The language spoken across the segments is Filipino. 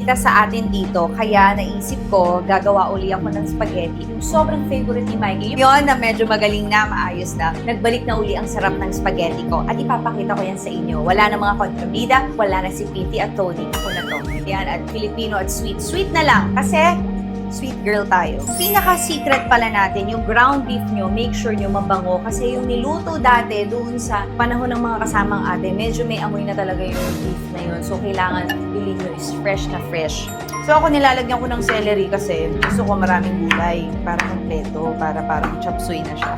bisita sa atin dito, kaya naisip ko, gagawa uli ako ng spaghetti. Yung sobrang favorite ni Mikey, yun na medyo magaling na, maayos na. Nagbalik na uli ang sarap ng spaghetti ko. At ipapakita ko yan sa inyo. Wala na mga kontrabida, wala na si Pinty at Tony. Ako na to. Yan, at Filipino at sweet. Sweet na lang, kasi sweet girl tayo. Pinaka-secret pala natin, yung ground beef nyo, make sure nyo mabango. Kasi yung niluto dati doon sa panahon ng mga kasamang ate, medyo may amoy na talaga yung beef na yun. So, kailangan bilhin nyo is fresh na fresh. So, ako nilalagyan ko ng celery kasi gusto ko maraming gulay para kompleto, para parang chop suey na siya.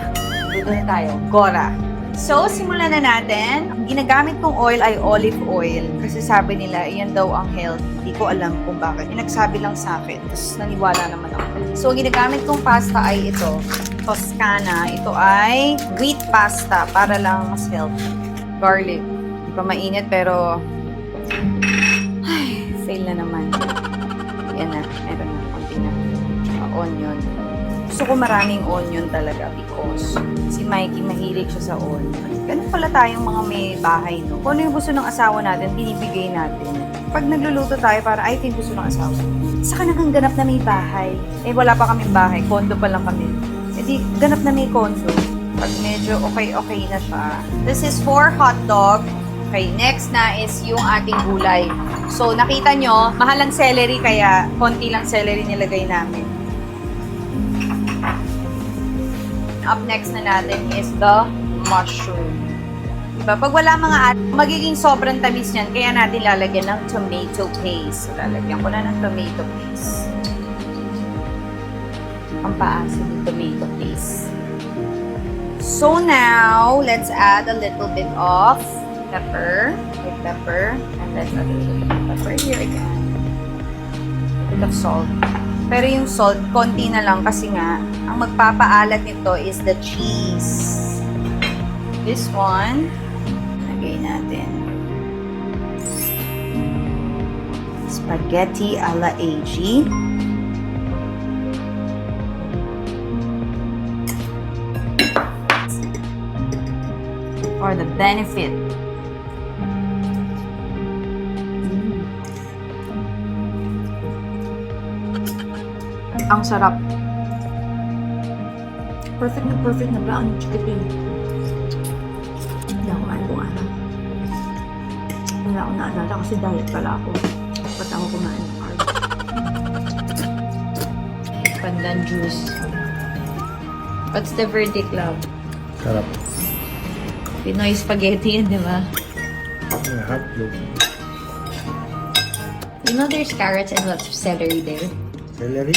Dito na tayo. Gora. So, simulan na natin. Ang ginagamit kong oil ay olive oil. Kasi sabi nila, iyan daw ang health. Hindi ko alam kung bakit. Yung nagsabi lang sa akin. Tapos naniwala naman ako. So, ang ginagamit kong pasta ay ito. Toscana. Ito ay wheat pasta para lang mas healthy. Garlic. Hindi pa mainit pero ay, fail na naman. Yan na. Meron na. Kunti na. Onion. Gusto ko maraming onion talaga because si Mikey mahilig siya sa onion. Ganun pala tayong mga may bahay, no? Kung ano yung gusto ng asawa natin, binibigay natin. Pag nagluluto tayo, para I think gusto ng asawa. Saka nakang ganap na may bahay. Eh, wala pa kaming bahay. Kondo pa lang kami. Eh, di, ganap na may kondo. Pag medyo okay na siya. This is for hot dog. Okay, next na is yung ating gulay. So, nakita nyo, mahal ang celery, kaya konti lang celery nilagay namin. Up next na natin is the mushroom. Diba? Pag wala mga magiging sobrang tamis niyan, kaya natin lalagyan ng tomato paste. So, lalagyan ko na ng tomato paste. Ang paasin ng tomato paste. So now, let's add a little bit of pepper. Like pepper. And then a little bit of pepper here again. A bit of salt. Pero yung salt, konti na lang kasi nga, ang magpapaalat nito is the cheese. This one, lagay natin. Spaghetti alla AG. For the benefit. Ang sarap. Perfect na ba ang chicken? Hindi ako kumain kung ano. Wala akong naalala kasi diet pala ako. Ba't ako kumain ng carb? Pandan juice. What's the verdict, love? Sarap. Pinoy spaghetti yan, di ba? Hotdog. You know there's carrots and lots of celery there. Celery?